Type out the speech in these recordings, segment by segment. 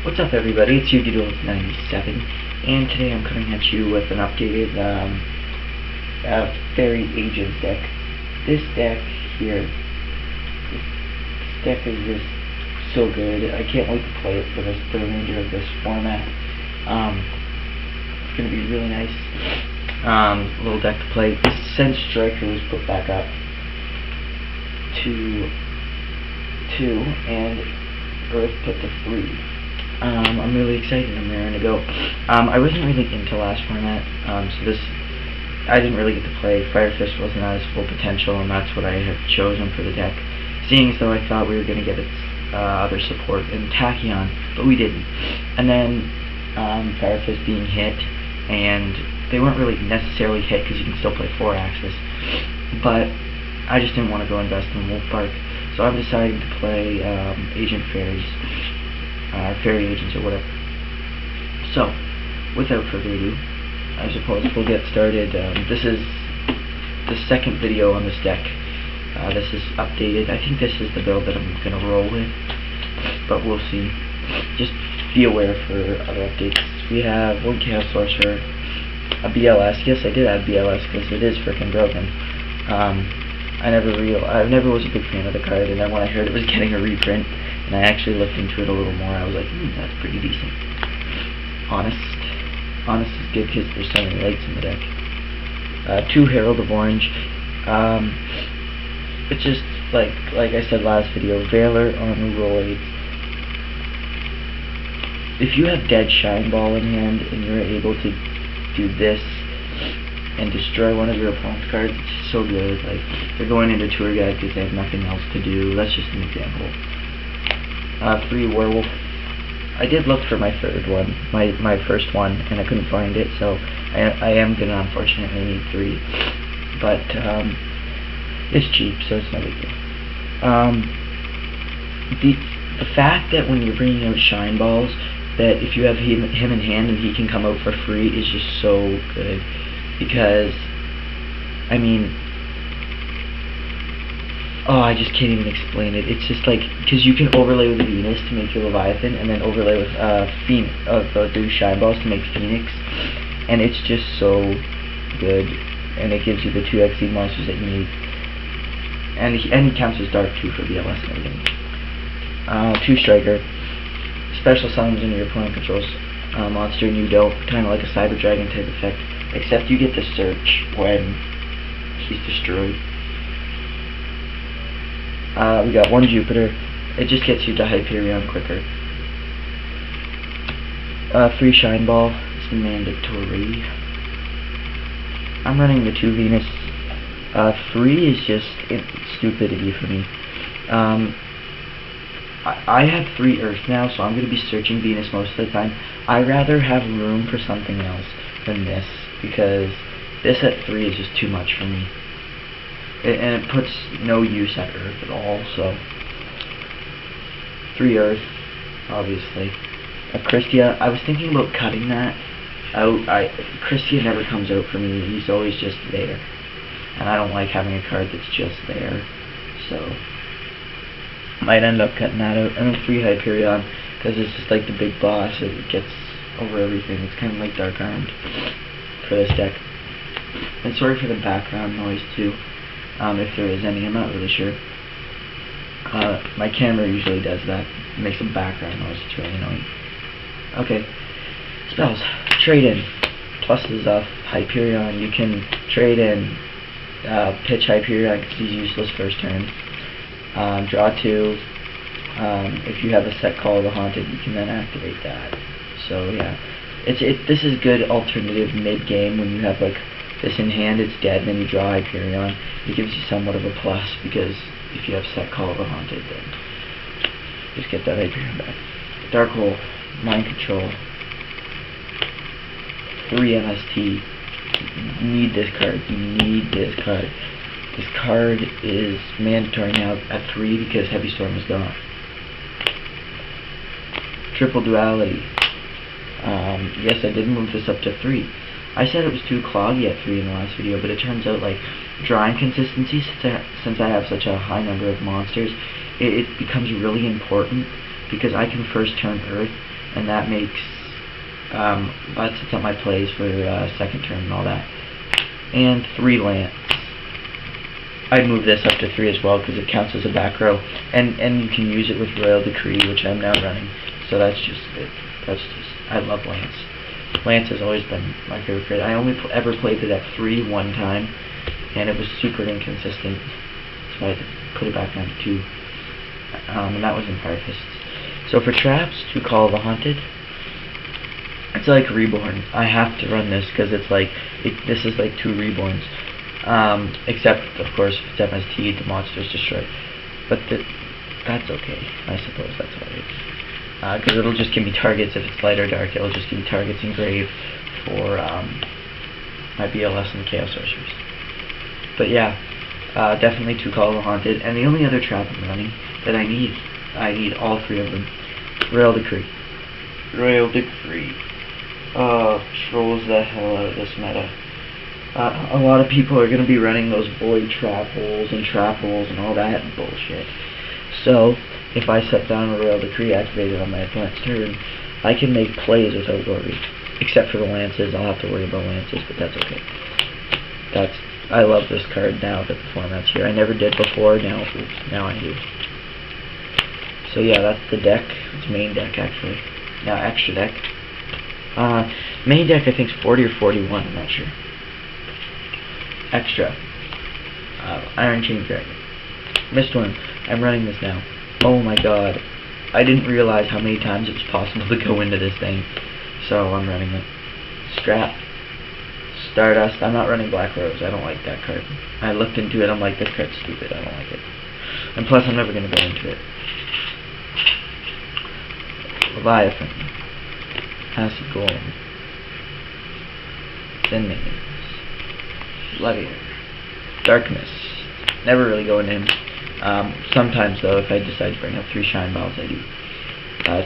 What's up, everybody? It's YUGIOH 97, and today I'm coming at you with an updated Fairy Agents deck. This deck here, this deck is just so good. I can't wait to play it for the remainder of this format. It's going to be really nice. Little deck to play. Since Striker was put back up to 2 and Earth put to 3. I'm really excited. I'm raring to go. I wasn't really into last format, so I didn't really get to play. Fire Fist wasn't at its full potential, and that's what I have chosen for the deck. Seeing as though I thought we were going to get its other support in Tachyon, but we didn't. And then Fire Fist being hit, and they weren't really necessarily hit because you can still play 4-axis, but I just didn't want to go invest in Wolfbark, so I'm deciding to play Agent Fairies. Fairy Agents or whatever. So, without further ado, I suppose we'll get started. This is the second video on this deck. This is updated. I think this is the build that I'm going to roll with, but we'll see. Just be aware for other updates. We have one Chaos Sorcerer, a BLS. Yes, I did add BLS because it is freaking broken. I never was a big fan of the card, and then when I heard it was getting a reprint, and I actually looked into it a little more, I was like, that's pretty decent. Honest is good because there's so many lights in the deck. 2 Herald of Orange. It's just like I said last video, Valor on roids. If you have Dead Shine Ball in hand and you're able to do this and destroy one of your opponent's cards, it's just so good. Like, they're going into Tour Guide because they have nothing else to do. That's just an example. 3 Werewolf. I did look for my third one, my first one, and I couldn't find it, so I am gonna unfortunately need 3. But it's cheap, so it's no big deal. The fact that when you're bringing out Shine Balls, that if you have him in hand and he can come out for free is just so good. Because, I mean, I just can't even explain it. It's just like, because you can overlay with Venus to make your Leviathan, and then overlay with those Shine Balls to make Phoenix, and it's just so good, and it gives you the 2 XE monsters that you need. And he counts as Dark too for BLS and everything. 2 Striker. Special summons when your opponent controls monster and you don't, kind of like a Cyber Dragon type effect, except you get to search when he's destroyed. We got 1 Jupiter. It just gets you to Hyperion quicker. 3 Shine Ball. It's mandatory. I'm running the 2 Venus. 3 is just stupidity for me. I have 3 Earth now, so I'm going to be searching Venus most of the time. I'd rather have room for something else than this, because this at 3 is just too much for me. And it puts no use at Earth at all, so 3 Earth, obviously. Christia, I was thinking about cutting that out. Christia never comes out for me. He's always just there, and I don't like having a card that's just there, so might end up cutting that out. And then 3 Hyperion, because it's just like the big boss. It gets over everything. It's kind of like Dark Armed for this deck. And sorry for the background noise too. If there is any, I'm not really sure. My camera usually does that. It makes a background noise. It's really annoying. Okay. Spells. Trade in. Pluses off Hyperion. You can trade in pitch Hyperion because he's useless first turn. Draw 2. If you have a set Call of the Haunted, you can then activate that. So yeah. This is good alternative mid-game when you have like this in hand, it's dead, and then you draw Hyperion. It gives you somewhat of a plus, because if you have set Call of the Haunted, then just get that Hyperion back. Dark Hole, Mind Control, 3 MST. You need this card. You need this card. This card is mandatory now at 3 because Heavy Storm is gone. Triple Duality. Yes, I did move this up to 3. I said it was too cloggy at 3 in the last video, but it turns out, like, drawing consistency, since I have such a high number of monsters, it becomes really important, because I can first turn Earth, and that makes that sets up my plays for second turn and all that. And 3 lance. I'd move this up to 3 as well because it counts as a back row, and you can use it with Royal Decree, which I'm now running. So that's just it. I love lance. Lance has always been my favorite card. I only ever played it at 3 one time, and it was super inconsistent, so I had to put it back down to 2, and that was in Fire Fists. So for traps, 2 Call of the Haunted. It's like Reborn. I have to run this because it's like this is like 2 Reborns. Except, of course, if it's MST, the monster's destroyed. But that's okay. I suppose that's alright. Because it'll just give me targets if it's light or dark. It'll just give me targets engraved for my BLS and Chaos Sorcerers. But yeah, definitely 2 Call of the Haunted. And the only other trap I'm running that I need all 3 of them. Royal Decree. Royal Decree. Trolls the hell out of this meta. A lot of people are going to be running those void trap holes and all that bullshit. So, if I set down a Royal Decree activated on my opponent's turn, I can make plays without worry. Except for the lances. I'll have to worry about lances, but that's okay. I love this card now that the format's here. I never did before, now I do. So yeah, that's the deck. It's main deck, actually. Now, extra deck. Main deck, I think, is 40 or 41, I'm not sure. Extra. Iron Chain Dragon. Mistworm. I'm running this now. Oh my god. I didn't realize how many times it was possible to go into this thing. So I'm running it. Strap. Stardust. I'm not running Black Rose. I don't like that card. I looked into it. I'm like, this card's stupid. I don't like it. And plus, I'm never going to go into it. Leviathan. Acid Golem. Thin Minions. Bloodier. Darkness. Never really go into him. Sometimes, though, if I decide to bring up 3 Shine Balls, I do.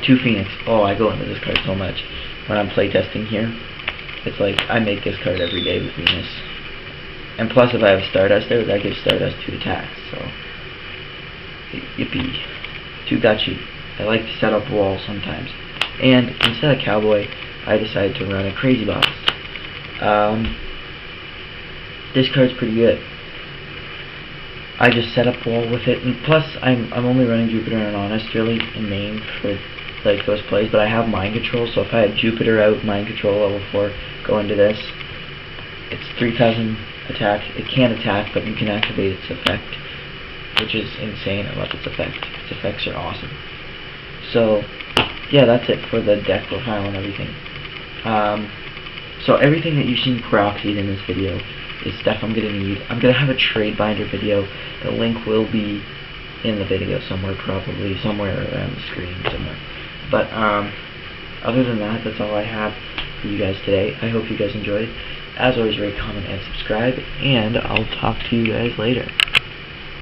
2 Phoenix. Oh, I go into this card so much. When I'm playtesting here, it's like I make this card every day with Venus. And plus, if I have Stardust there, that gives Stardust 2 attacks. So, yippee. 2 Gachi. I like to set up walls sometimes. And instead of Cowboy, I decided to run a Crazy Boss. This card's pretty good. I just set up wall with it, and plus I'm only running Jupiter and Honest really in main for like those plays, but I have Mind Control, so if I had Jupiter out, Mind Control level 4, go into this, it's 3000 attack. It can't attack, but you can activate its effect, which is insane. I love its effect. Its effects are awesome. So yeah, that's it for the deck profile and everything. So everything that you've seen proxied in this video is stuff I'm going to need. I'm going to have a trade binder video. The link will be in the video somewhere, probably somewhere around the screen somewhere. But other than that, that's all I have for you guys today. I hope you guys enjoyed. As always, rate, comment, and subscribe, and I'll talk to you guys later.